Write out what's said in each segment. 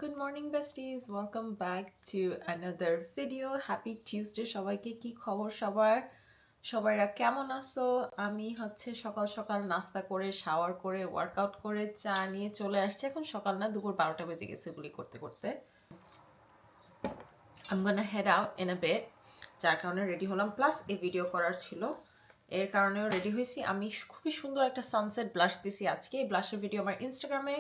Good morning besties, welcome back to another video. Happy Tuesday সবাইকে। কি খবর সবার? সবাইরা কেমন আছো? আমি সকাল সকাল নাস্তা করে শাওয়ার করে ওয়ার্কআউট করে চা নিয়ে চলে আসছি। এখন সকাল না, দুপুর 12টা বেজে গেছে এগুলি করতে করতে। I'm gonna head out in a bit, যার কারণে রেডি হলাম, প্লাস এই ভিডিও করার ছিল, এর কারণেও রেডি হয়েছি। আমি খুবই সুন্দর একটা সানসেট ব্লাশ দিছি আজকে। এই ব্লাশের ভিডিও আমার ইনস্টাগ্রামে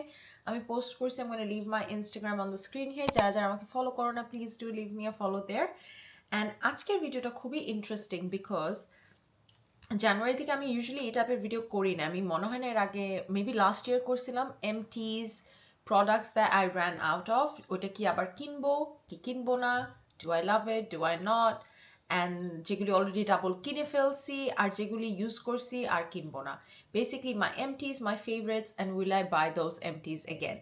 আমি পোস্ট করছি। I'm gonna leave my Instagram on the screen here. যারা যারা আমাকে ফলো করো না, please do live me a follow there. And আজকের ভিডিওটা খুবই ইন্টারেস্টিং বিকজ জানুয়ারি থেকে আমি ইউজুয়ালি এই টাইপের ভিডিও করি না। আমি মনে হয় না এর আগে মেবি লাস্ট ইয়ার করছিলাম empties products that I ran out of. ওইটা কি আবার কিনবো কি কিনবো না, do I love it, do I not, and যেগুলি অলরেডি ডাবল কিনে ফেলছি আর যেগুলি ইউজ করছি আর কিনবো না। Basically my empties, my favourites, and will I buy those empties again.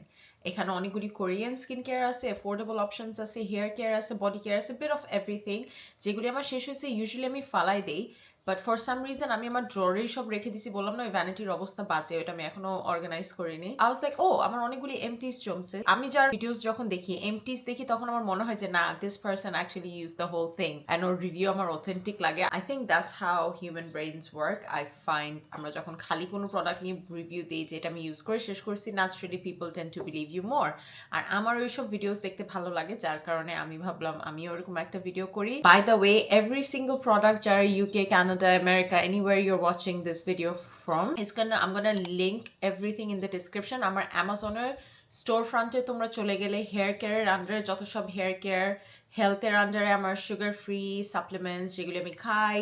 এখানে অনেকগুলি কোরিয়ান স্কিন কেয়ার আছে, অ্যাফোর্ডেবল অপশনস আছে, হেয়ার কেয়ার আছে, বডি কেয়ার আছে, বিট অফ এভরিথিং। যেগুলি আমার শেষ হয়েছে ইউজুয়ালি আমি ফালাই দেই, বাট ফর সাম রিজন আমি আমার ড্রয়ারে সব রেখে দিছি। বললাম না ওই ভ্যানিটির অবস্থা বাজে, ওইটা আমি এখনো অর্গানাইজ করিনি। আই ওয়াজ লাইক ও আমার অনেকগুলি এমটিস জমছে। আমি যার ভিডিওস যখন দেখি এমটিস দেখি তখন আমার মনে হয় যে না, this person actually use the whole thing and or review আমার অথেন্টিক লাগে। I think that's how human brains work. I find আমরা যখন খালি কোনো প্রোডাক্ট নিয়ে রিভিউ দিই যে এটা আমি ইউজ করে শেষ করছি, naturally people tend to believe you more. আর আমার ওইসব ভিডিওস দেখতে ভালো লাগে, যার কারণে আমি ভাবলাম আমি ওরকম একটা ভিডিও করি। By the way, every single product যারা UK, Canada, America, anywhere you're watching this video from, I'm gonna link everything in the description. আমার অ্যামাজনের স্টোর ফ্রন্টে তোমরা চলে গেলে হেয়ার কেয়ারের আন্ডারে যত সব হেয়ার কেয়ার, হেলথের আন্ডারে আমার সুগার ফ্রি সাপ্লিমেন্টস যেগুলি আমি খাই,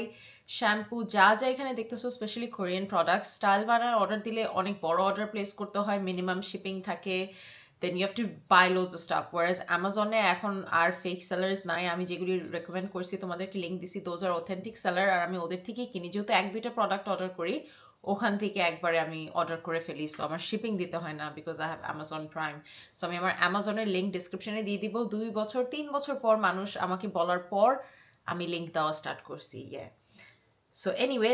শ্যাম্পু, যা যা এখানে দেখতেছো, স্পেশালি কোরিয়ান প্রোডাক্ট। স্টাইল বানার অর্ডার দিলে অনেক বড় অর্ডার প্লেস করতে হয়, মিনিমাম শিপিং থাকে, then you have to buy loads of stuff. Whereas Amazon-এ এখন আর ফেক সেলার্স নাই। আমি যেগুলি রেকমেন্ড করছি তোমাদেরকে লিঙ্ক দিছি, দোজ আর অথেন্টিক সেলার। আর আমি ওদের থেকেই কিনি, যেহেতু এক দুইটা প্রোডাক্ট অর্ডার করি ওখান থেকে একবারে আমি অর্ডার করে ফেলি, সো আমার শিপিং দিতে হয় না because I have Amazon prime. So আমি আমার অ্যামাজনের লিঙ্ক ডিসক্রিপশনে দিয়ে দিব। 2 বছর 3 বছর পর মানুষ আমাকে বলার পর আমি লিঙ্ক দেওয়া স্টার্ট করছি। So anyway,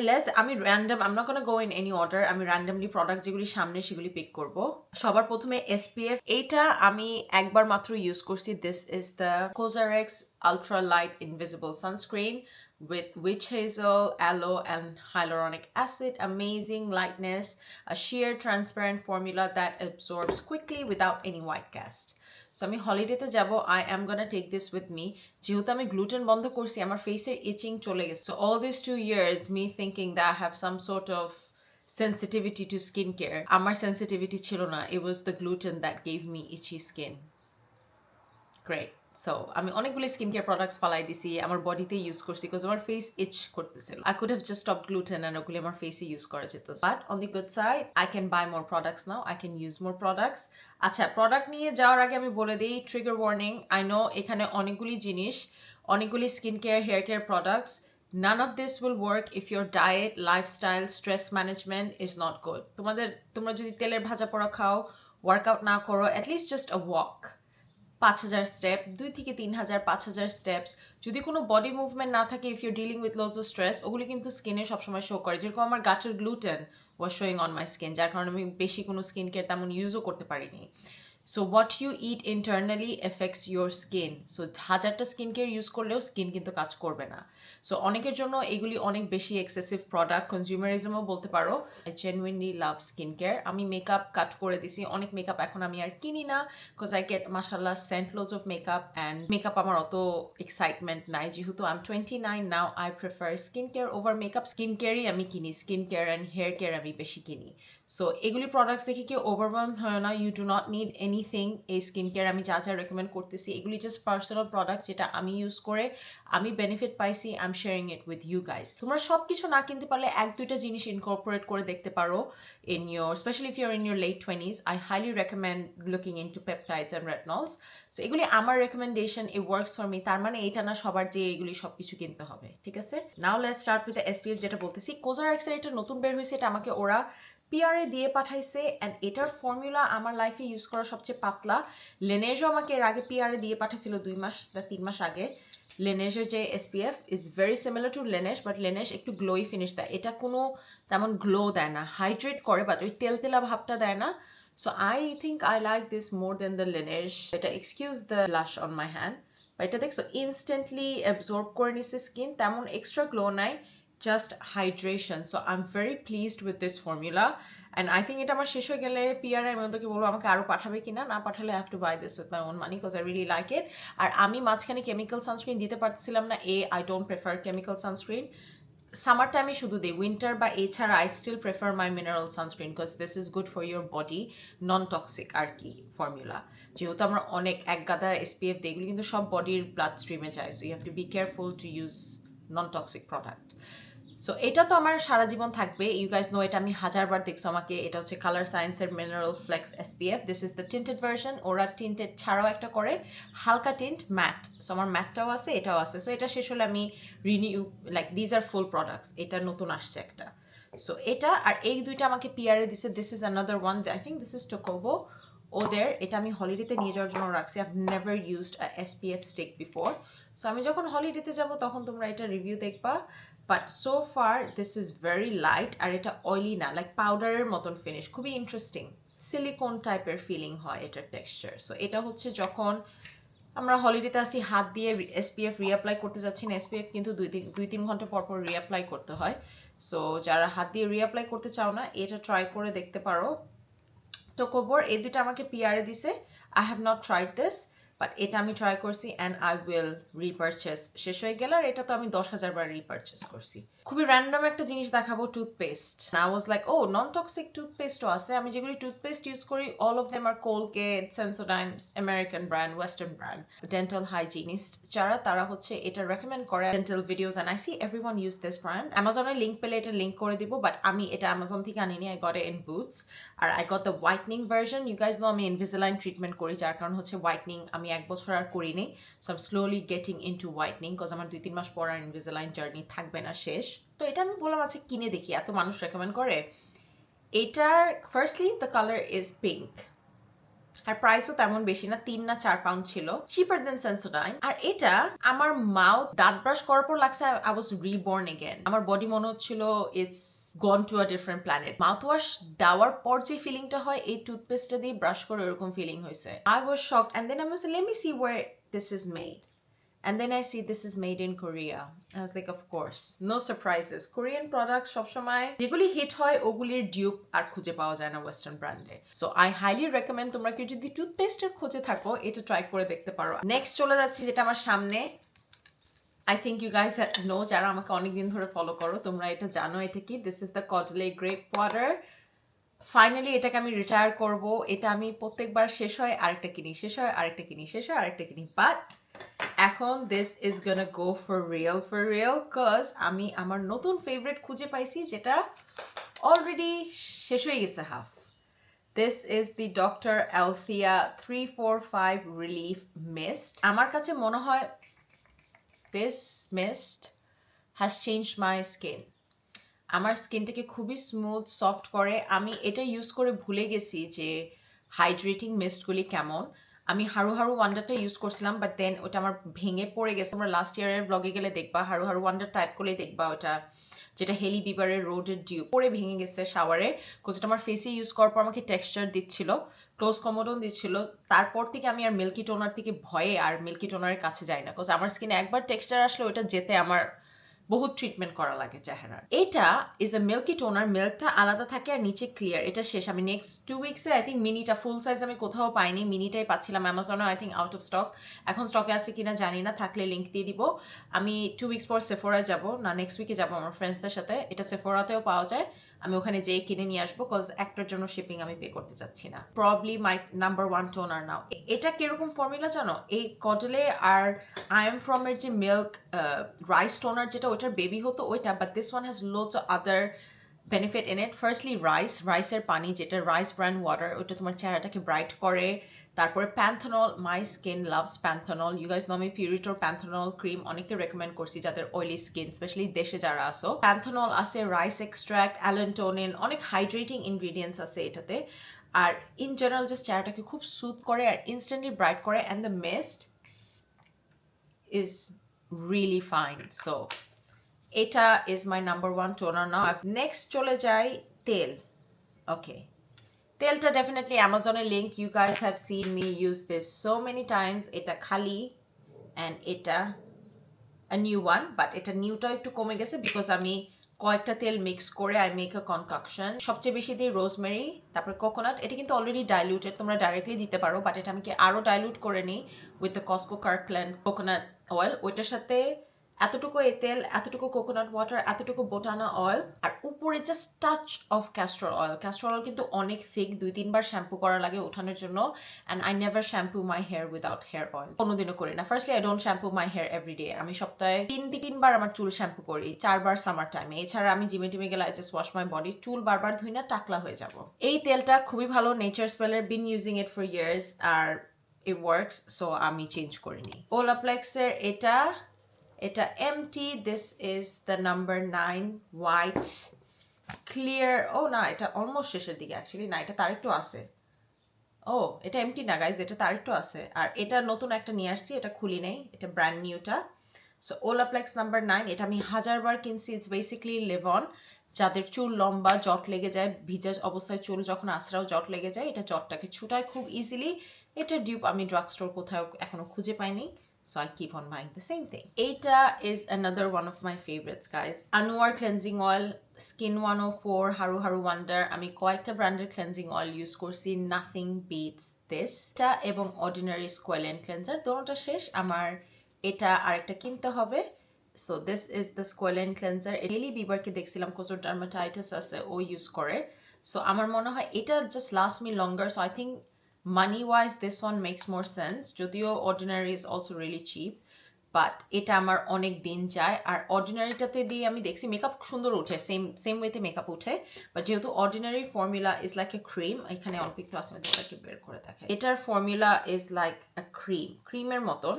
I'm not gonna go in any order. আমি র্যান্ডমলি প্রোডাক্ট যেগুলি সামনে সেগুলি পিক করব। সবার প্রথমে SPF, এইটা আমি একবার মাত্র ইউজ করছি। This is the COSRX Ultra Light Invisible Sunscreen with witch hazel, aloe and hyaluronic acid. Amazing lightness, a sheer transparent formula that absorbs quickly without any white cast. So আমি হলিডেতে যাব, I am gonna take this with me. যেহেতু আমি gluten বন্ধ করছি, আমার ফেসের ইচিং চলে গেছে। So all this 2 years me thinking that I have some sort of sensitivity to skincare. আমার sensitivity ছিল না, it was the gluten that gave me itchy skin. Great. So আমি অনেকগুলি স্কিন কেয়ার প্রোডাক্টস ফালাই দিছি, আমার বডিতে ইউজ করছি বিকজ আমার ফেস ইচ করতেছিল। I could have just stop gluten and ওগুলি আমার ফেসে ইউজ করা যেত। But on the good side, I can buy more products now, I can use more products. আচ্ছা, প্রোডাক্ট নিয়ে যাওয়ার আগে আমি বলে দিই, ট্রিগার ওয়ার্নিং। আই নো এখানে অনেকগুলি জিনিস, অনেকগুলি skin care, hair care products, none of this will work if your diet, lifestyle, stress management is not good. তোমরা যদি তেলের ভাজা পোড়া খাও, ওয়ার্কআউট না করো, at least just a walk, 5,000 step, 2 থেকে 3,000, 5,000 স্টেপস, যদি কোনো বডি মুভমেন্ট না থাকে, if you dealing with loads of stress, ওগুলি কিন্তু স্কিনে সবসময় শো করে। যেরকম আমার গাটের gluten was showing on my skin, যার কারণে আমি বেশি কোনো স্কিন কেয়ার তেমন ইউজও করতে পারিনি। So what you eat internally affects your skin. So হাজারটা স্কিন কেয়ার ইউজ করলেও স্কিন কিন্তু কাজ করবে না। সো অনেকের জন্য এগুলি অনেক বেশি এক্সেসিভ প্রোডাক্ট, কনজিউমারিজমও বলতে পারো। I genuinely love skin care. আমি মেকআপ কাট করে দিছি, অনেক মেকআপ এখন আমি আর কিনি না বিকজ আই গেট মাশাল্লাহ sent loads of makeup, and makeup আমার অত এক্সাইটমেন্ট নাই। যেহেতু I am 29 now, I prefer skin care over makeup. Skin কেয়ারই আমি কিনি, skin care and hair care আমি বেশি কিনি। সো এগুলি প্রোডাক্টস দেখে কেউ ওভারওয়েলম হয় না, you do not need anything. এই স্কিন কেয়ার আমি যা যা রেকমেন্ড করতেছি এগুলি জাস্ট পার্সোনাল প্রোডাক্ট, যেটা আমি ইউজ করে আমি বেনিফিট পাইছি। I am sharing it with you guys. তোমরা সব কিছু না কিনতে পারলে এক দুইটা জিনিস ইনকর্পোরেট করে দেখতে পারো in your, specially if you're in your late 20s। I highly recommend looking into peptides and retinols. So এগুলি আমার recommendation, it works for me. তার মানে এটা না সবার যে এগুলি সব কিছু কিনতে হবে, ঠিক আছে? Now let's start with the SPF। যেটা বলতেছি, COSRX-এর এটা নতুন বের হয়েছে, এটা আমাকে ওরা পিআরে দিয়ে পাঠাইছে, অ্যান্ড এটার ফর্মুলা আমার লাইফে ইউজ করা সবচেয়ে পাতলা। লেনেজও আমাকে এর আগে পিআরে দিয়ে পাঠাইছিল 2 মাস বা 3 মাস আগে। লেনেজের যে SPF is very similar to Laneige, but Laneige একটু গ্লোই ফিনিশ দেয়, এটা কোনো তেমন গ্লো দেয় না, হাইড্রেট করে বাট ওই তেল তেলা ভাবটা দেয় না। So I think I like this more than the Laneige. এটা excuse the blush on my hand. But এটা দেখছো instantly absorb করে নিছে skin, তেমন extra glow নাই, just hydration. So I'm very pleased with this formula. And I think এটা আমার শেষ হয়ে গেলে পিয়ার আমি ওদেরকে বলবো আমাকে আরো পাঠাবে কিনা, না পাঠালে I have to buy this with my own money because I really like it. আর আমি মাঝখানে chemical sunscreen দিতে পারছিলাম না, I don't prefer chemical sunscreen. Summer টাইমে শুধু দিই, উইন্টার বা এছাড়া I still prefer my mineral sunscreen because this is good for your body, non toxic আর কি ফর্মুলা। যেহেতু আমরা অনেক এক গাদা এসপিএফ দিই, এগুলো কিন্তু সব বডির ব্লাড স্ট্রিমে যায়, so you have to be careful to use non toxic product. So এটা তো আমার সারা জীবন থাকবে, ইউ গাইজ নো, এটা আমি হাজারবার দেখছো আমাকে। এটা হচ্ছে কালার সায়েন্সের mineral flex SPF, this is the tinted version. ওরা টিন্টেড ছাড়াও একটা করে হালকা টিন্ট ম্যাট, সো আমার ম্যাটটাও আছে এটাও আছে। সো এটা শেষ হলে আমি renew, like these are full products. এটা নতুন আসছে একটা, সো এটা আর এই দুইটা আমাকে পিয়ারে দিছে। This is another one, I think this is Tocobo ওদের। এটা আমি হলিডেতে নিয়ে যাওয়ার জন্য রাখছি। I've never used a SPF stick before, so আমি যখন হলিডেতে যাব তখন তোমরা এটা রিভিউ দেখবা। But so far this is very light, আর এটা অয়েলি না, লাইক পাউডারের মতন ফিনিশ, খুবই ইন্টারেস্টিং। সিলিকন টাইপের ফিলিং হয় এটার টেক্সচার। সো এটা হচ্ছে যখন আমরা হলিডেতে আসি, হাত দিয়ে এসপিএফ রিঅ্যাপ্লাই করতে যাচ্ছি না, এসপিএফ কিন্তু 2-3 ঘন্টা পর পর রিঅ্যাপ্লাই করতে হয়। সো যারা হাত দিয়ে রিঅ্যাপ্লাই করতে চাও না, এটা ট্রাই করে দেখতে পারো। টোকোবোর এই দুটো আমাকে পিয়ারে দিছে। I have not tried this, but এটা আমি ট্রাই করছি অ্যান্ড আই উইল রিপারচেস। শেষ হয়ে গেল, আর এটা তো আমি 10,000 বার রিপারচেস করছি। খুবই র্যান্ডম একটা জিনিস দেখাবো, toothpaste. I was like oh non toxic টুথপেস্টও আছে। আমি যেগুলি টুথপেস্ট ইউজ করি অল অফ দেম আর Colgate, Sensodyne, American brand, western brand. Dental hygienist যারা, তারা হচ্ছে এটা রেকমেন্ড করে dental videos, and I see everyone use this brand. অ্যামাজনের লিঙ্ক পেলে এটা লিঙ্ক করে দিব, বাট আমি এটা অ্যামাজন থেকে আনিনি, I got it in Boots. আর I got the whitening version. You guys know আমি ইনভিজিলাইন ট্রিটমেন্ট করি, যার কারণ হচ্ছে হোয়াইটনিং আমি 1 বছর আর করিনি। So I am slowly getting into whitening, because আমার 2-3 মাস পর আর ইনভিজিলাইন জার্নি থাকবে না, শেষ। তো এটা আমি বললাম আচ্ছা কিনে দেখি, এত মানুষ রেকমেন্ড করে। এটার firstly the colour is pink, আর প্রাইসও তেমন বেশি না, 3 না 4 পাউন্ড ছিল, চিপার দেন সেন্সোডাইন। আর এটা আমার মাউথ দাঁত ব্রাশ করার পর লাগছে আই ওয়াজ রিবর্ন এগেন। আমার বডি মনে হচ্ছিল it's gone to a different planet. Mouth wash দেওয়ার পর যে ফিলিংটা হয় এই টুথপেস্টটা দিয়ে ব্রাশ করে এরকম ফিলিং হয়েছে। I was shocked, and then I was let me see where this is made, and then I see this is made in Korea. I was like, of course, no surprises. Korean products সবসময় যেগুলি hit হয় ওগুলির dupe আর খুঁজে পাওয়া যায় না western ব্র্যান্ডে। So I highly recommend, তোমরা কেউ যদি টুথপেস্টের খোঁজে থাকো এটা ট্রাই করে দেখতে পারো। নেক্সট চলে যাচ্ছি যেটা আমার সামনে। I think you guys know, যারা আমাকে অনেকদিন ধরে ফলো করো তোমরা এটা জানো এটা কি। This is the Caudalie grape water. Finally এটাকে আমি রিটায়ার করব। এটা আমি প্রত্যেকবার শেষ হয় আরেকটা কিনি, শেষ হয় আরেকটা কিনি, শেষ হয় আরেকটা কিনি, বাট এখন this is gonna go for real cause আমি আমার নতুন ফেভারিট খুঁজে পাইছি, যেটা অলরেডি শেষ হয়ে গেছে half. This is the doctor Althea 345 relief mist. আমার কাছে মনে হয় this mist has changed my skin. আমার স্কিনটাকে খুবই স্মুথ সফট করে। আমি এটা ইউজ করে ভুলে গেছি যে হাইড্রেটিং মিস্টগুলি কেমন। আমি হারু হারু ওয়ান্ডারটা ইউজ করছিলাম, বাট দেন ওটা আমার ভেঙে পড়ে গেছে। আমরা লাস্ট ইয়ারের ব্লগে গেলে দেখবা, হারু হারু ওয়ান্ডার টাইপ করলে দেখবা ওটা, যেটা হেলি বিবারের রোডের ডিউ পরে ভেঙে গেছে শাওয়ারে। কোজ এটা আমার ফেসে ইউজ করার পর আমাকে টেক্সচার দিচ্ছিল, ক্লোজ কমোডন দিচ্ছিল। তারপর থেকে আমি আর মিল্কি টোনার থেকে ভয়ে আর মিল্কি টোনারের কাছে যাই না, কোজ আমার স্কিনে একবার টেক্সচার আসলে ওটা যেতে আমার বহুত ট্রিটমেন্ট করা লাগে চেহারার। এটা ইজ এ মিল্কি টোনার, মিল্কটা আলাদা থাকে আর নিচে ক্লিয়ার। এটা শেষ। আমি নেক্সট 2 উইক্সে আই থিঙ্ক মিনিটা ফুল সাইজ আমি কোথাও পাইনি, মিনিটাই পাচ্ছিলাম অ্যামাজনে, I think out of stock. এখন স্টকে আছে কিনা জানি না, থাকলে লিঙ্ক দিয়ে দিব। আমি 2 উইক্স পর সেফোরায় যাব, না নেক্সট উইকে যাবো আমার ফ্রেন্ডসদের সাথে। এটা সেফোরাতেও পাওয়া যায়, আমি ওখানে যেয়ে কিনে নিয়ে আসবো, কজ একটার জন্য শিপিং আমি পে করতে চাচ্ছি না। প্রবলি মাই নাম্বার 1 টোনার নাও। এটা কিরকম ফর্মুলা জানো? এই কডলে আর আই এম ফ্রম এর যে মিল্ক রাইস টোনার, যেটা ওইটার বেবি হতো ওইটা, but this one has loads of other benefit in it. Firstly রাইসের পানি, যেটা রাইস ব্র্যান্ড ওয়াটার, ওইটা তোমার চেহারাটাকে ব্রাইট করে। তারপরে panthenol, my skin loves panthenol. You guys know আমি পিউরিটোর প্যান্থনল ক্রিম অনেকে রেকমেন্ড করছি যাদের অয়েলি স্কিন, স্পেশালি দেশে যারা আসো। প্যান্থনল আছে, রাইস এক্সট্রাক্ট, অ্যালেন্টোনিন, অনেক হাইড্রেটিং ইনগ্রিডিয়েন্টস আছে এটাতে। আর ইন জেনারেল জাস্ট চেহারাটাকে খুব সুথ করে আর ইনস্ট্যান্টলি ব্রাইট করে, and the mist is really fine. So এটা is my number 1 toner now. Next চলে যাই তেল। ওকে, তেলটা ডেফিনেটলি অ্যামাজনের link, you guys have seen me use this so many times. এটা খালি অ্যান্ড এটা a new one, but এটা নিউটা একটু কমে গেছে বিকজ আমি কয়েকটা তেল মিক্স করে আই মেক আ কনককশন। সবচেয়ে বেশি দিই রোজমেরি, তারপরে কোকোনাট। এটা কিন্তু অলরেডি ডাইলুটেড, তোমরা ডাইরেক্টলি দিতে পারো, বাট এটা আমি কি আরও ডাইলুট করে নিই with the Costco Kirkland coconut oil. ওইটার সাথে এতটুকু এই তেল, এতটুকু কোকোনাট ওয়াটার, এতটুকু বোটানা অয়েল, আর উপরে just touch of castor oil. Castor oil কিন্তু অনেক থিক, 2-3 বার শ্যাম্পু করা লাগে ওঠানোর জন্য। And I never shampoo my hair without hair oil, কোনোদিনও করি না। Firstly I don't shampoo my hair every day. আমি সপ্তাহে 3বার আমার চুল শ্যাম্পু করি, 4বার সামার টাইমে। এছাড়া আমি জিমে টিমে গেলে I just wash my body. চুল বারবার ধুই না, টাকলা হয়ে যাব। এই তেলটা খুবই ভালো, নেচার স্পেলের, been using it for years, আর it works, so আমি চেঞ্জ করিনি। ওলাপ্লেক্সের এটা empty, this is the number 9 white clear. ও না, এটা অলমোস্ট শেষের দিকে অ্যাকচুয়ালি, না এটা তার একটু আছে। ও এটা এমটি না গাইজ, এটা তার একটু আছে। আর এটা নতুন একটা নিয়ে আসছি, এটা খুলি নেই, এটা ব্র্যান্ড নিউটা। সো ওলাপ্লেক্স নাম্বার 9, এটা আমি 1000বার কিনছি। ইটস বেসিক্যালি লিভ অন, যাদের চুল লম্বা, জট লেগে যায়, ভিজা অবস্থায় চুল যখন আঁচড়াও জট লেগে যায়, এটা জটটাকে ছুটায় খুব ইজিলি। এটা ডিউপ আমি ড্রাগ স্টোর কোথাও এখনো খুঁজে পাইনি, so I keep on buying the same thing. Eta is another one of my favorites, guys. Anwar cleansing oil, Skin 104, Haru Haru Wonder. আমি কয়েকটা ব্র্যান্ডের ক্লেন্সিং অয়েল ইউজ করছি, নাথিং বিটস দিস। এটা এবং অর্ডিনারি স্কোয়ালেন ক্লেন্সার, দোনোটা শেষ আমার, এটা আরেকটা কিনতে হবে। So this is the squalane cleanser. Hailey বিবারকে দেখছিলাম কোজো ডার্মাটাইটিস আছে, ও ইউজ করে। সো আমার মনে হয় এটা just last me longer, so I think money wise this one makes more sense, যদিও ordinary is also really cheap, but এটা আমার অনেক দিন যায়। আর অর্ডিনারিটাতে দিয়ে আমি দেখছি মেকআপ সুন্দর উঠে, সেম ওয়েতে মেকআপ উঠে, বাট যেহেতু ordinary formula is like a cream, এখানে অল্প একটু আসলে তোমাদেরকে বের করে দেখে, এটার ফর্মুলা ইজ লাইক আ ক্রিমের মতন।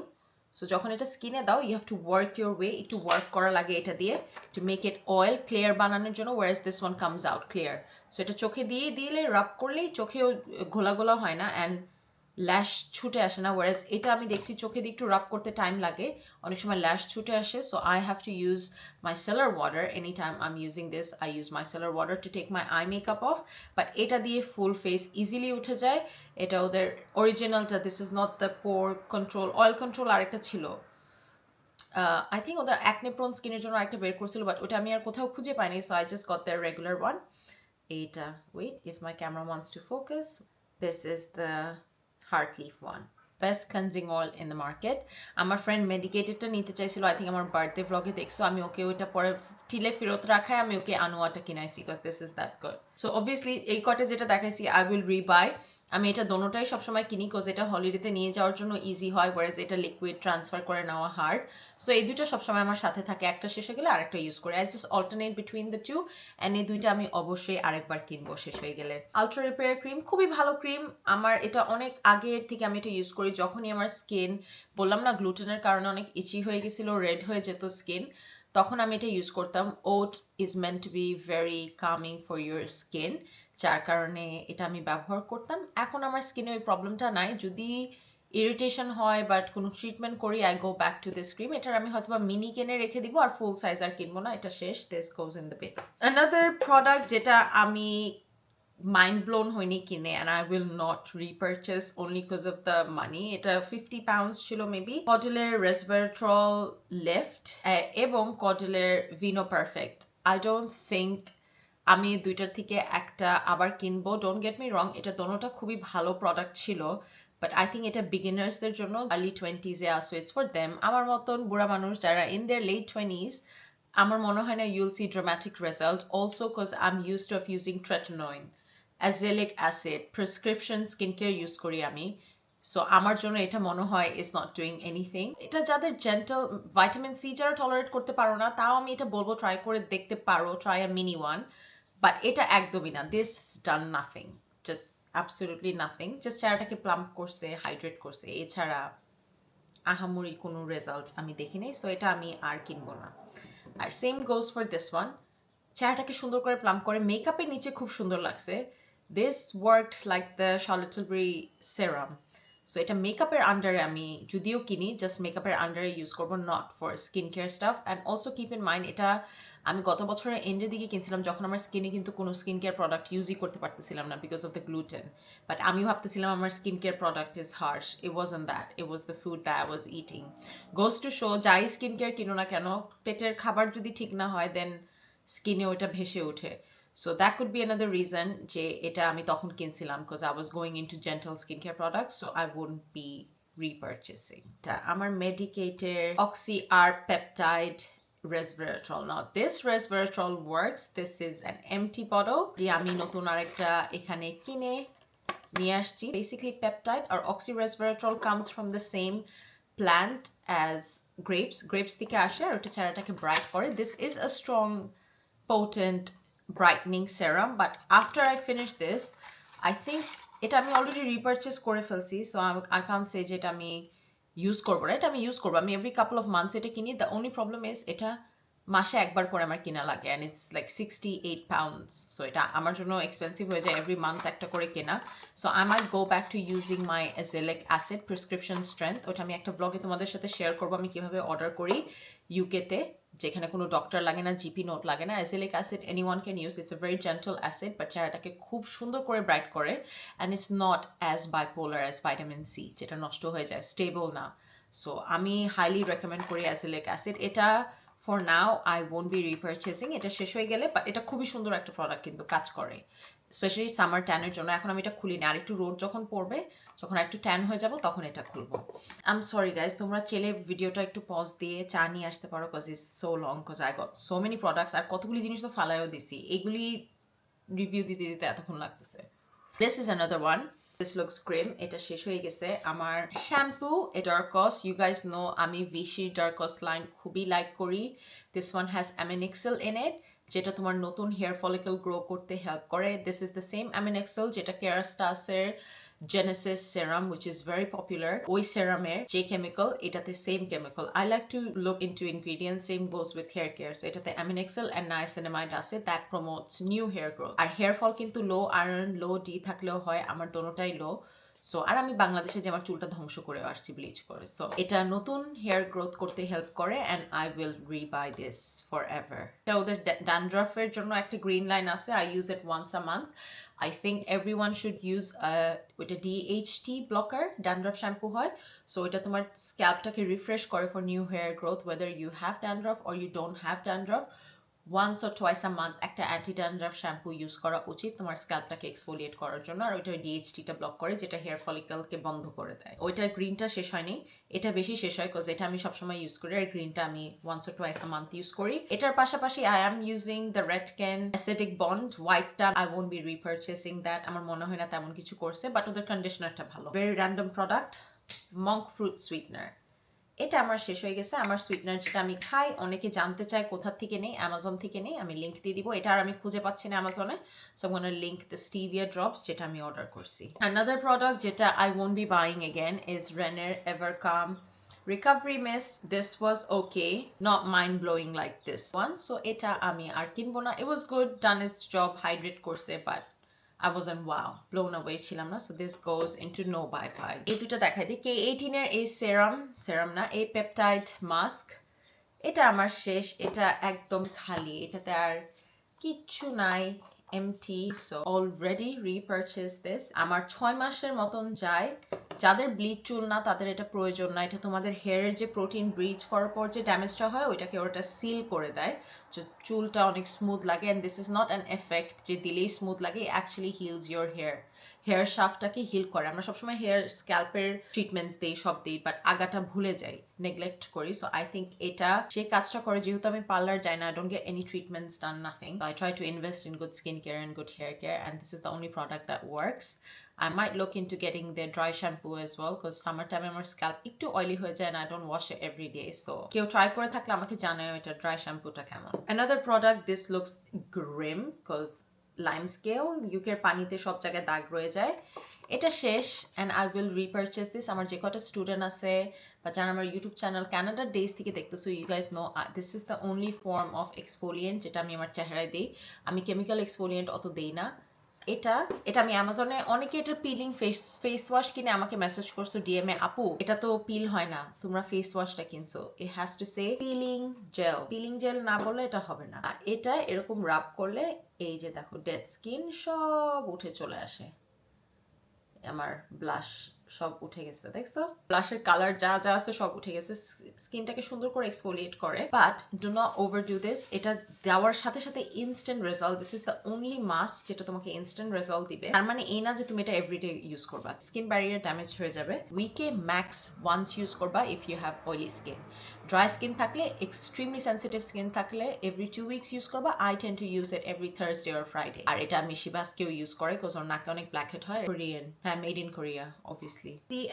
সো যখন এটা স্কিনে দাও, you have to work your way, একটু ওয়ার্ক করা লাগে এটা দিয়ে to make it oil clear বানানোর জন্য, whereas this one comes out clear. So এটা চোখে দিয়ে দিলে, রাব করলেই চোখেও ঘোলা ঘোলা হয় না অ্যান্ড ল্যাশ ছুটে আসে না, ওয়ারেস এটা আমি দেখছি চোখে দিয়ে একটু রাব করতে টাইম লাগে, অনেক সময় ল্যাশ ছুটে আসে। So I have to use micellar water anytime I'm using this. I use micellar water to take my eye makeup off, but এটা দিয়ে ফুল ফেস ইজিলি উঠে যায়। এটা ওদের অরিজিনালটা, this is not the poor control, oil control আরেকটা ছিল, I think ওদের অ্যাকনে প্রোন স্কিনের জন্য আরেকটা বের করছিল, বাট ওটা আমি আর কোথাও খুঁজে পাইনি। So I just got the regular one. এইটা, wait, if my camera wants to focus, this is the heart leaf one, best cleansing oil in the market. আমার ফ্রেন্ড মেডিকেটেডটা নিতে চাইছিল, আই থিঙ্ক আমার বার্থডে ব্লগে দেখছো, আমি ওকে ওইটা পরে টিলে ফেরত রাখায় আমি ওকে আনোয়াটা কিনাইছি, because this is that good. So obviously এই কটে যেটা দেখাইছি আই উইল রিবাই। আমি এটা দোনোটাই সবসময় কিনি, কোজ এটা হলিডেতে নিয়ে যাওয়ার জন্য ইজি হয়, ওয়ারেজ এটা লিকুইড ট্রান্সফার করে নেওয়া হার্ড। সো এই দুটো সবসময় আমার সাথে থাকে, একটা শেষ হয়ে গেলে আরেকটা ইউজ করে, I just alternate between the two. অ্যান্ড এই দুইটা আমি অবশ্যই আরেকবার কিনবো শেষ হয়ে গেলে। আলট্রা রিপেয়ার ক্রিম খুবই ভালো ক্রিম, আমার এটা অনেক আগের থেকে আমি এটা ইউজ করি। যখনই আমার স্কিন, বললাম না গ্লুটেনের কারণে অনেক ইচি হয়ে গেছিলো, রেড হয়ে যেত স্কিন, তখন আমি এটা ইউজ করতাম। It is meant to be very calming for your skin, যার কারণে এটা আমি ব্যবহার করতাম। এখন আমার স্কিনে ওই প্রবলেমটা নাই, যদি ইরিটেশন হয় বাট কোনো ট্রিটমেন্ট করি, I go back to this cream. এটার আমি হয়তো বা মিনি কিনে রেখে দিব, আর ফুল সাইজ আর কিনবো না, এটা শেষ, this goes in the bay. Another product যেটা আমি মাইন্ড ব্লোন হয়নি কিনে, and I will not repurchase only because of the money, এটা 50 পাউন্ডস ছিল মেবি, কডেলের রেসভেরাট্রল লিফট এবং কডেলের vino perfect. I don't think আমি দুইটার থেকে একটা আবার কিনবো, ডোন্ট গেট মি রং, এটা দোনোটা খুবই ভালো প্রোডাক্ট ছিল, বাট আই থিঙ্ক এটা বিগিনার্সদের জন্য, আর্লি 20s-এ আসো, ইটস ফর দেম। আমার মতন বুড়া মানুষ যারা ইন দেয়ার লেট 20s, আমার মনে হয় না you'll see dramatic result, also because I am used to of using tretinoin, azelaic acid, prescription skin care use করি আমি। সো আমার জন্য এটা মনে হয় ইজ নট ডুইং এনিথিং। এটা যাদের জেন্টাল, ভাইটামিন সি যারা টলারেট করতে পারো না, তাও আমি এটা বলবো ট্রাই করে দেখতে পারো, try a mini one, but এটা একদমই না, this done nothing, just absolutely nothing, just চেহারাটাকে প্লাম্প করছে, হাইড্রেট করছে, এছাড়া আহামরি কোনো রেজাল্ট আমি দেখি নাই। সো এটা আমি আর কিনবো না। আর same goes for this one, চেহারাটাকে সুন্দর করে প্লাম্প করে, মেকআপের নিচে খুব সুন্দর লাগছে, this worked like the Charlotte Tilbury serum. So এটা মেকআপের আন্ডারে আমি যদিও কিনি, জাস্ট মেকআপের আন্ডারে ইউজ করবো, not for skin care staff. And also keep in mind, এটা আমি গত বছরের এন্ডের দিকে কিনছিলাম যখন আমার স্কিনে কিন্তু কোনো স্কিন কেয়ার প্রোডাক্ট ইউজই করতে পারতেছিলাম না because of the gluten, but আমি ভাবতেছিলাম আমার skin care product is harsh. It wasn't that, it was the food that I was eating. Goes to show, যাই স্কিন কেয়ার কিনো না কেন, পেটের খাবার যদি ঠিক না হয় দেন স্কিনে ওটা ভেসে ওঠে। So that could be another reason যে এটা আমি তখন কিনছিলাম, because I was going into gentle skin care product, so I wouldn't be repurchasing. আমার medicated oxy r peptide resveratrol. Now this resveratrol works. This is an empty bottle. আমি নতুন আরেকটা এখানে কিনে নিয়ে আসছি। Basically peptide or oxy resveratrol comes from the same plant as grapes থেকে আসে আর ওটা চেহারাটাকে ব্রাইট করে। This is a strong potent brightening serum, but after I finish this I think এটা আমি অলরেডি রিপারচেস করে ফেলছি, সো আই কান্ট সে যে এটা আমি ইউজ করবো না। এটা আমি ইউজ করবো, আমি এভরি কাপল অফ মান্থস এটা কিনি। দ্য অনলি প্রবলেম ইজ এটা মাসে একবার করে আমার কিনা লাগে and it's like 68 pounds, so এটা আমার জন্য এক্সপেন্সিভ হয়ে যায় এভরি মান্থ একটা করে কেনা। So I might go back to using my azelaic acid prescription strength. ওটা আমি একটা ব্লগে তোমাদের সাথে শেয়ার করবো আমি কীভাবে অর্ডার করি ইউকেতে, যেখানে কোনো ডক্টর লাগে না, জিপি নোট লাগে না। Azelaic acid anyone can use, it's a very gentle acid, but চেহারাটাকে খুব সুন্দর করে ব্রাইট করে and it's not as bipolar as vitamin C, যেটা নষ্ট হয়ে যায়, স্টেবল না। সো আমি হাইলি রেকমেন্ড করি অ্যাসিলিক অ্যাসিড। এটা for now I won't be repurchasing, এটা শেষ হয়ে গেলে, বাট এটা খুবই সুন্দর একটা প্রোডাক্ট কিন্তু কাজ করে স্পেশালি সামার ট্যানের জন্য। এখন আমি এটা খুলি না, আর একটু রোদ যখন পড়বে, যখন একটু ট্যান হয়ে যাব তখন এটা খুলবো। আই এম সরি গাইজ, তোমরা চেলে ভিডিওটা একটু পজ দিয়ে চা নিয়ে আসতে পারো, cause is so long, cause I got so many products, আর কতগুলি জিনিস তো ফালাইও দিছি, এগুলি রিভিউ দিতে দিতে এতক্ষণ লাগতেছে। This is another one, this looks cream, এটা শেষ হয়ে গেছে। আমার shampoo Dercos, you guys know আমি ভিশি ডার্কস লাইন খুবই লাইক করি। This one has aminexil in it, যেটা তোমার নতুন হেয়ার ফলিকল গ্রো করতে হেল্প করে। This is the same aminexil যেটা কেরাস্টাসের Genesis serum, which is very popular. ওই সেরামের যে কেমিক্যাল, এটাতে same chemical. I like to look into ingredients, same goes with hair care. So এটাতে অ্যামিনেক্সেল and niacinamide আছে, that promotes new hair growth. আর hair fall কিন্তু low iron লো D থাকলেও হয়, আমার দোনোটাই লো। সো আর আমি বাংলাদেশে যে আমার চুলটা ধ্বংস করে আসছি ব্লিচ করে, সো এটা নতুন হেয়ার গ্রোথ করতে হেল্প করে and I will rebuy this forever. এটা ওদের ড্যান্ড্রাফের জন্য একটা গ্রিন লাইন আছে, I use it once a month. I think everyone should use ওইটা DHT blocker dandruff shampoo হয়, সো এটা তোমার স্ক্যাল্পটাকে রিফ্রেশ করে for new hair growth, whether you have dandruff or you don't have dandruff. once or twice a month একটা anti dandruff shampoo use করা উচিত তোমার স্ক্যাল্পটাকে এক্সফোলিয়েট করার জন্য, আর ওইটা ডিএইচটিটা ব্লক করে যেটা হেয়ার ফলিকলকে বন্ধ করে দেয়। ওইটার গ্রিনটা শেষ হয়নি, এটা বেশি শেষ হয়, বিকজ এটা আমি সবসময় ইউজ করি, আর গ্রিনটা আমি once or twice a month use করি। এটার পাশাপাশি I am using the Redken acidic bond হোয়াইটটা, I won't be repurchasing that, আমার মনে হয় না তেমন কিছু করছে, বাট ওদের কন্ডিশনারটা ভালো। Very random product, Monk fruit sweetener, এটা আমার শেষ হয়ে গেছে। আমার সুইটনার যেটা আমি খাই, অনেকে জানতে চায় কোথা থেকে নেই, অ্যামাজন থেকে নেই, আমি লিঙ্ক দিয়ে দিব। এটা আর আমি খুঁজে পাচ্ছি না অ্যামাজনে, so I gonna link the stevia drops যেটা আমি অর্ডার করছি। অ্যানাদার প্রোডাক্ট যেটা I won't be buying again is রেনের Evercalm recovery mist. This was okay, not mind blowing like this one, so এটা আমি আর কিনবো না। It was good, done its job, hydrate করছে, but I wasn't wow, blown away ছিলাম না, so this goes into no buy pile. এই দুটো দেখাই দিই। K18 এর এই সেরাম না, এই পেপটাইড মাস্ক, এটা আমার শেষ, এটা একদম খালি, এটাতে আর কিচ্ছু নাই, empty, so already repurchase this. আমার 6 মাসের মতন যায়। যাদের ব্লিচ চুল না তাদের এটা প্রয়োজন না, এটা তোমাদের হেয়ারের যে প্রোটিন ব্রিচ করার পর যে ড্যামেজটা হয় ওইটাকে ওটা সিল করে দেয়, যে চুলটা অনেক স্মুথ লাগে। And this is not an effect যে দিলেই স্মুথ লাগে, অ্যাকচুয়ালি হিলস ইয়োর হেয়ার শাফটটাকে হিল করে। আমরা সবসময় হেয়ার স্ক্যাল্পের ট্রিটমেন্টস দিই, সব দিই, বাট আগাটা ভুলে যাই, নেগলেক্ট করি। সো আই থিঙ্ক এটা সেই কাজটা করে। যেহেতু আমি পার্লার যাই না, I don't get any treatments done, nothing, so I try to invest in good skin care and good hair care, and this is the only product that works. I might look into getting their dry shampoo as well, because summertime আমার scalp একটু oily হয়ে যায় and I don't wash it every day, so কেউ try করে থাকলে আমাকে জানাও এটা dry shampooটা কেমন। Another product, this looks grim because lime scale, ইউকের পানিতে সব জায়গায় দাগ রয়ে যায়। এটা শেষ and I will repurchase this. আমার যে কটা স্টুডেন্ট আছে বা যারা আমার ইউটিউব চ্যানেল ক্যানাডা ডেজ থেকে দেখতেছো, you guys know this is the only form of exfoliant যেটা আমি আমার চেহারায় দিই। আমি কেমিক্যাল এক্সফোলিয়েন্ট অত দেই না, এটা এটা আমি অ্যামাজনে অনেকে এটা পিলিং ফেস ওয়াশ কিনে আমাকে মেসেজ করছো ডিএম এ, আপু এটা তো পিল হয় না, তোমরা ফেস ওয়াশটা কিনছো, it has to say peeling jail না বললে এটা হবে না। আর এটা এরকম রাব করলে এই যে দেখো ডেড স্কিন সব উঠে চলে আসে, আমার ব্লাশ সব উঠে গেছে, দেখছো ব্লাশের কালার যা যা আছে সব উঠে গেছে, স্কিনটাকে সুন্দর করে এক্সফোলিয়েট করে। But do not overdo this, এটা দেওয়ার সাথে সাথে instant result, this is the only mask যেটা তোমাকে ইনস্ট্যান্ট রেজাল্ট দিবে। তার মানে এই না যে তুমি এটা এভরিডে ইউজ করবা, স্কিন ব্যারিয়ার ড্যামেজ হয়ে যাবে। উইকে ম্যাক্স ওয়ান্স ইউজ করবা if you have oily skin. Dry skin থাকলে, এক্সট্রিমলি সেন্সিটিভ স্কিন থাকলে এভরি 2 উইকস ইউজ করবা। I tend to use it every Thursday or Friday. আর এটা মিশিবাসকেও ইউজ করে, বিকজ ওর নাকে অনেক ব্ল্যাকহেড হয়। কোরিয়ান, হ্যাঁ, made in Korea obviously.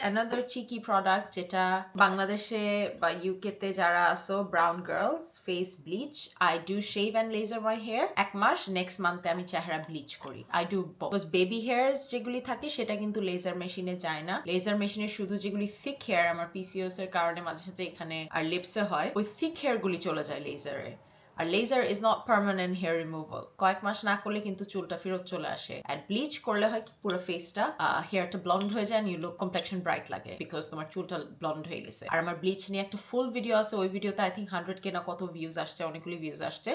Another cheeky product যেটা বাংলাদেশে বা ইউকে তে যারা আসো brown girls, face bleach. I do shave and laser my hair 1 মাস, নেক্সট মান্থে আমি চেহারা ব্লিচ করি। I do because baby hairs যেগুলি থাকে সেটা কিন্তু লেজার মেশিনে যায় না। লেজার মেশিনে শুধু যেগুলি থিক হেয়ার, আমার পিসিওএস এর কারণে মাঝে সাঝে এখানে আর লিপসে হয়, ওই থিক হেয়ার গুলি চলে যায় লেজারে। আর laser is not permanent hair removal, কয়েক মাস না করলে কিন্তু চুলটা ফেরত চলে আসে। আর ব্লিচ করলে হয় কি পুরো ফেসটা হেয়ারটা ব্লন্ড হয়ে যায়, ইউ লুক কমপ্লেকশন ব্রাইট লাগে বিকজ তোমার চুলটা ব্লন্ড হয়ে গেছে। আর আমার ব্লিচ নিয়ে একটা ফুল ভিডিও আছে, ওই ভিডিওতে আই থিঙ্ক 100K না কত ভিউজ আসছে, অনেকগুলি ভিউজ আসছে,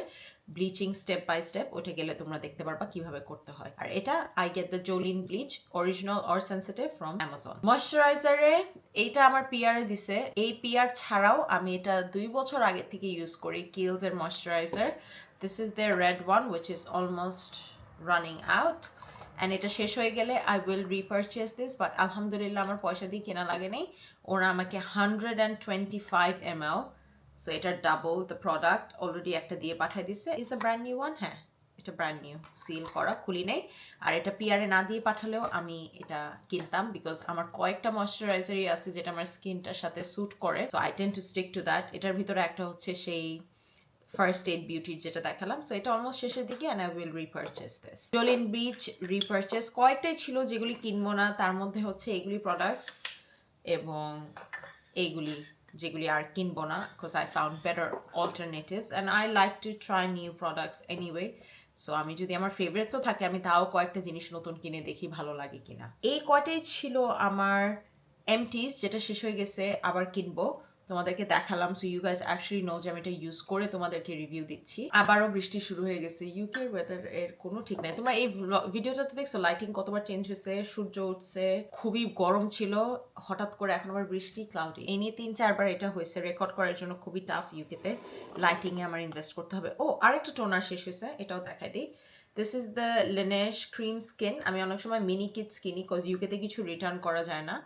ব্লিচিং স্টেপ বাই স্টেপ। ওটা গেলে তোমরা দেখতে পারবা কিভাবে করতে হয়। আর এটা I get the Jolen bleach original or sensitive from Amazon. ময়শ্চারাইজারে এইটা আমার পিআর এ দিছে, এই পিআর ছাড়াও আমি এটা 2 বছর আগে থেকে ইউজ করি, কিলস এর moisturiser. This is the red one which is almost running out, and এটা শেষ হয়ে গেলে I will repurchase this, but আলহামদুলিল্লাহ আমার পয়সা দিয়ে কেনা লাগে নেই, ওরা আমাকে 125 ml, সো এটা ডাবল দ্য প্রোডাক্ট অলরেডি একটা দিয়ে পাঠিয়ে দিছে। Is a brand new one, হ্যাঁ এটা ব্র্যান্ড নিউ, সিল করা, খুলি নেই। আর এটা পিআরে না দিয়ে পাঠালেও আমি এটা কিনতাম, বিকজ আমার কয়েকটা ময়শ্চারাইজারই আছে যেটা আমার স্কিনটার সাথে স্যুট করে, so I tend two stick to that. এটার ভিতরে একটা হচ্ছে সেই ফার্স্ট এড বিউটির যেটা দেখালাম, সো এটা অলমোস্ট শেষের দিকে, and I will repurchase this. Jolen bleach repurchase কয়েকটাই ছিল যেগুলি কিনবো না, তার মধ্যে হচ্ছে এইগুলি প্রোডাক্টস এবং এইগুলি যেগুলি আর কিনবো না, because I found better alternatives and I like to try new products anyway. So আমি যদি আমার ফেভারিটসও থাকে আমি তাও কয়েকটা জিনিস নতুন কিনে দেখি ভালো লাগে কিনা। এই কয়টাই ছিল আমার এমটিস, যেটা শেষ হয়ে গেছে, আবার কিনবো, তোমাদেরকে দেখালাম, so you guys actually know যে আমি এটা ইউজ করে তোমাদেরকে রিভিউ দিচ্ছি। আবারও বৃষ্টি শুরু হয়ে গেছে, ইউকে ওয়েদার এর কোনো ঠিক নাই। তোমরা এই ভিডিওটাতে দেখছো লাইটিং কতবার চেঞ্জ হয়েছে, সূর্য উঠছে, খুবই গরম ছিল, হঠাৎ করে এখন আবার বৃষ্টি, ক্লাউডি, এই নিয়ে 3-4 বার এটা হয়েছে। রেকর্ড করার জন্য খুবই টাফ ইউকেতে, লাইটিং এ আমার ইনভেস্ট করতে হবে। ও আরেকটা টোনার শেষ হয়েছে, এটাও দেখাই দিই। This is the Laneige cream skin. আমি অনেক সময় মিনি কিটস কিনি, কজ ইউকেতে কিছু রিটার্ন করা যায় না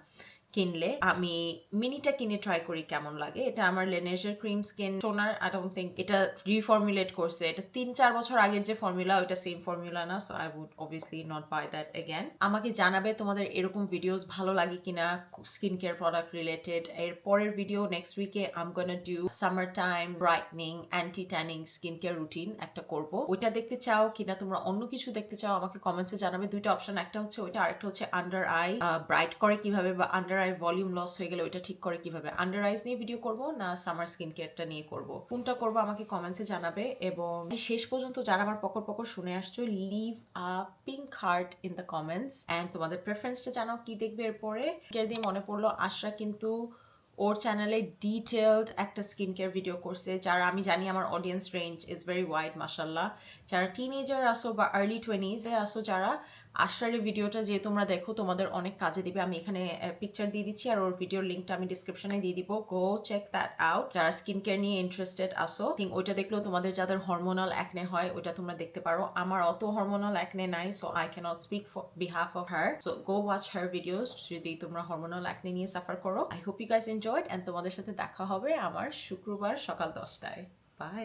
কিনলে, আমি মিনিটা কিনে ট্রাই করি কেমন লাগে। এটা আমার লেনেজের cream skin toner, I don't think এটা রিফর্মুলেট করছে, এটা 3-4 বছর আগের যে ফর্মুলা ওইটা সেম ফর্মুলা না, so I would obviously not buy that again. আমাকে জানাবে তোমাদের এরকম ভিডিওস ভালো লাগে কিনা স্কিন কেয়ার প্রোডাক্ট রিলেটেড। এর পরের ভিডিও নেক্সট উইকে I am gonna do summer time brightening anti tanning skin care routine একটা করব। ওইটা দেখতে চাও কিনা, তোমরা অন্য কিছু দেখতে চাও আমাকে কমেন্টসে জানাবে। দুইটা অপশন, একটা হচ্ছে ওইটা, আরেকটা হচ্ছে আন্ডার আই ব্রাইট করে কিভাবে, বা আন্ডার আই ভলিউম লস হয়ে গেলে ওইটা ঠিক করে কিভাবে। আন্ডার আইজ নিয়ে ভিডিও করব না সামার স্কিন কেয়ারটা নিয়ে করব, কোনটা করব আমাকে কমেন্টসে জানাবে। এবং শেষ পর্যন্ত যারা আমার পকর পকর শুনে আসছো, leave a pink heart in the comments and তোমাদের প্রেফারেন্সটা জানাও কি দেখবে এরপরে। কেয়ার দিয়ে মনে পড়লো আশরা কিন্তু ওর চ্যানেলে ডিটেলড একটা স্কিন কেয়ার ভিডিও করছে, যারা আমি জানি আমার audience range is very wide মাশাল্লাহ, যারা টিনেজার আসো বা আর্লি 20s-এ আসো, যারা আশরার ভিডিওটা যে তোমরা দেখো তোমাদের অনেক কাজে দিবে। আমি এখানে পিকচার দিয়ে দিচ্ছি আর ওর ভিডিওর লিঙ্কটা আমি ডিসক্রিপশনে দিয়ে দিব, গো চেক দ্যাট আউট। যারা স্কিন কেয়ার নিয়ে ইন্টারেস্টেড আসো, থিঙ্ক ওইটা দেখলেও তোমাদের যাদের হরমোনাল অ্যাকনে হয় ওইটা তোমরা দেখতে পারো। আমার অত হরমোনাল অ্যাকনে নাই, so I can't speak for behalf of her, so go watch her videos যদি তোমরা হরমোনাল অ্যাকনে নিয়ে সাফার করো। I hope you guys enjoyed, and তোমাদের সাথে দেখা হবে আমার শুক্রবার সকাল 10টায়। বাই।